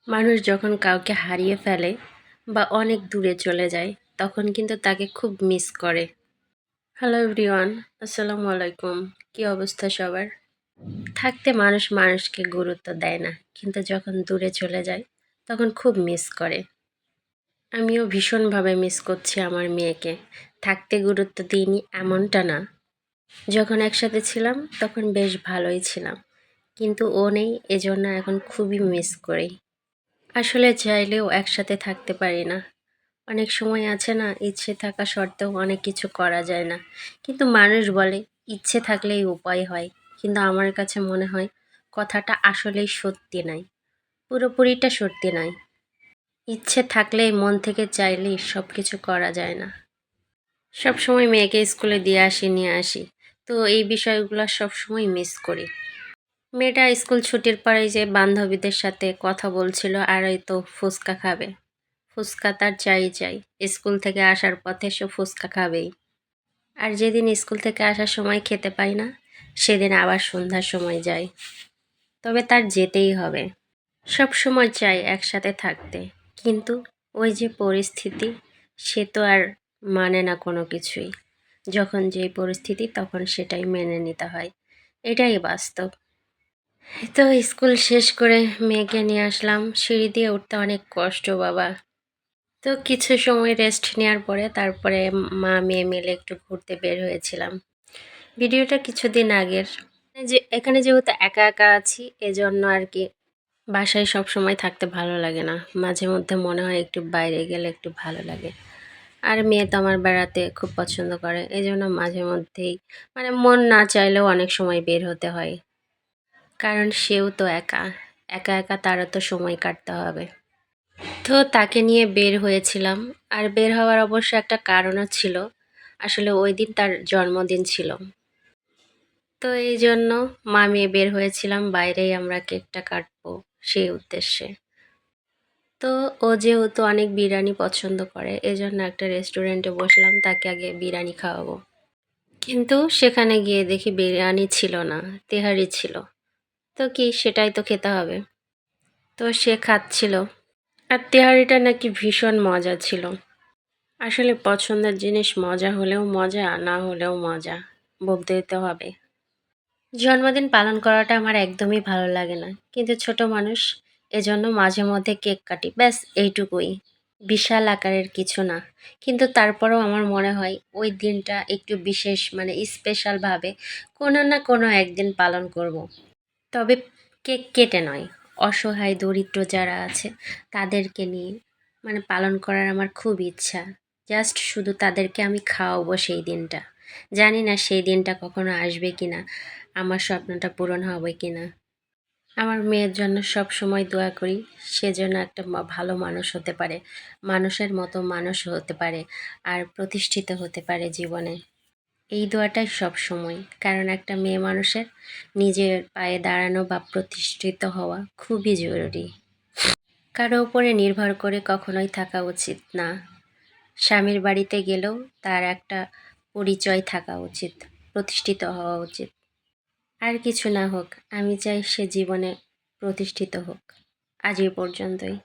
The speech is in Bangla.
মানুষ যখন কাউকে হারিয়ে ফেলে বা অনেক দূরে চলে যায় তখন কিন্তু তাকে খুব মিস করে। হ্যালো এভরিওয়ান, আসসালামু আলাইকুম। কি অবস্থা সবার? থাকতে মানুষ মানুষকে গুরুত্ব দেয় না, কিন্তু যখন দূরে চলে যায় তখন খুব মিস করে। আমিও ভীষণভাবে মিস করছি আমার মেয়েকে। থাকতে গুরুত্ব দিইনি এমনটা না, যখন একসাথে ছিলাম তখন বেশ ভালোই ছিলাম, কিন্তু ও নেই, এজন্য এখন খুবই মিস করি। আসলে চাইলেও একসাথে থাকতে পারি না। অনেক সময় আছে না, ইচ্ছে থাকা সত্ত্বেও অনেক কিছু করা যায় না। কিন্তু মানুষ বলে ইচ্ছে থাকলেই উপায় হয়। কিন্তু আমার কাছে মনে হয় কথাটা আসলেই সত্যি নয়। পুরোপুরিটা সত্যি নয়। ইচ্ছে থাকলেই মন থেকে চাইলেই সব কিছু করা যায় না। সব সময় মেয়েকে স্কুলে দিয়ে আসি নিয়ে আসি। তো এই বিষয়গুলো সব সময় মিস করি। মেয়েটা স্কুল ছুটির পরে যে বান্ধবীদের সাথে কথা বলছিল আর এই তো ফুচকা খাবে। ফুচকা তার চাই চাই। স্কুল থেকে আসার পথে সে ফুচকা খাবেই। আর যেদিন স্কুল থেকে আসার সময় খেতে পাই না, সেদিন আবার সন্ধ্যার সময় যায়। তবে তার যেতেই হবে। সব সময় চাই একসাথে থাকতে, কিন্তু ওই যে পরিস্থিতি, সে তো আর মানে না কোনো কিছুই। যখন যেই পরিস্থিতি তখন সেটাই মেনে নিতে হয়। এটাই বাস্তব। এই তো স্কুল শেষ করে মেয়েকে নিয়ে আসলাম। সিঁড়ি দিয়ে উঠতে অনেক কষ্ট বাবা। তো কিছু সময় রেস্ট নেওয়ার পরে তারপরে মা মেয়ে মিলে একটু ঘুরতে বের হয়েছিলাম। ভিডিওটা কিছুদিন আগের। এখানে যেহেতু একা একা আছি, এজন্য আর কি বাসায় সব সময় থাকতে ভালো লাগে না। মাঝে মধ্যে মনে হয় একটু বাইরে গেলে একটু ভালো লাগে। আর মেয়ে তো আমার বেড়াতে খুব পছন্দ করে, এজন্য মাঝে মধ্যেই মানে মন না চাইলেও অনেক সময় বের হতে হয়। কারণ সেও তো একা, একা একা তারও তো সময় কাটতে হবে। তো তাকে নিয়ে বের হয়েছিলাম। আর বের হওয়ার অবশ্য একটা কারণও ছিল। আসলে ওই দিন তার জন্মদিন ছিল। তো এই জন্য মা মেয়ে বের হয়েছিলাম, বাইরেই আমরা কেকটা কাটবো সেই উদ্দেশ্যে। তো ও যেহেতু অনেক বিরিয়ানি পছন্দ করে, এজন্য একটা রেস্টুরেন্টে বসলাম, তাকে আগে বিরিয়ানি খাওয়াবো। কিন্তু সেখানে গিয়ে দেখি বিরিয়ানি ছিল না, তেহারি ছিল। তো কি, সেটাই তো খেতে হবে। তো সে খাচ্ছিল। আর তেহারিটা নাকি ভীষণ মজা ছিল। আসলে পছন্দের জিনিস মজা হলেও মজা, না হলেও মজা, বলতেই তো হবে। জন্মদিন পালন করাটা আমার একদমই ভালো লাগে না, কিন্তু ছোট মানুষ, এজন্য মাঝে মধ্যে কেক কাটি, ব্যাস এইটুকুই। বিশাল আকারের কিছু না, কিন্তু তারপরেও আমার মনে হয় ওই দিনটা একটু বিশেষ, মানে স্পেশালভাবে কোনো না কোনো একদিন পালন করব। তবে কেক কেটে নয়, অসহায় দরিদ্র যারা আছে তাদেরকে নিয়ে মানে পালন করার আমার খুব ইচ্ছা। জাস্ট শুধু তাদেরকে আমি খাওয়াবো সেই দিনটা। জানি না সেই দিনটা কখনো আসবে কিনা, আমার স্বপ্নটা পূরণ হবে কিনা। আমার মেয়ের জন্য সব সময় দোয়া করি, সে যেন একটা ভালো মানুষ হতে পারে, মানুষের মতো মানুষ হতে পারে, আর প্রতিষ্ঠিত হতে পারে জীবনে। এই দোয়াটাই সব সময়, কারণ একটা মেয়ে মানুষের নিজের পায়ে দাঁড়ানো বা প্রতিষ্ঠিত হওয়া খুবই জরুরি। কারো উপরে নির্ভর করে কখনোই থাকা উচিত না। স্বামীর বাড়িতে গেলেও তার একটা পরিচয় থাকা উচিত, প্রতিষ্ঠিত হওয়া উচিত। আর কিছু না হোক, আমি চাই সে জীবনে প্রতিষ্ঠিত হোক। আজ এই পর্যন্তই।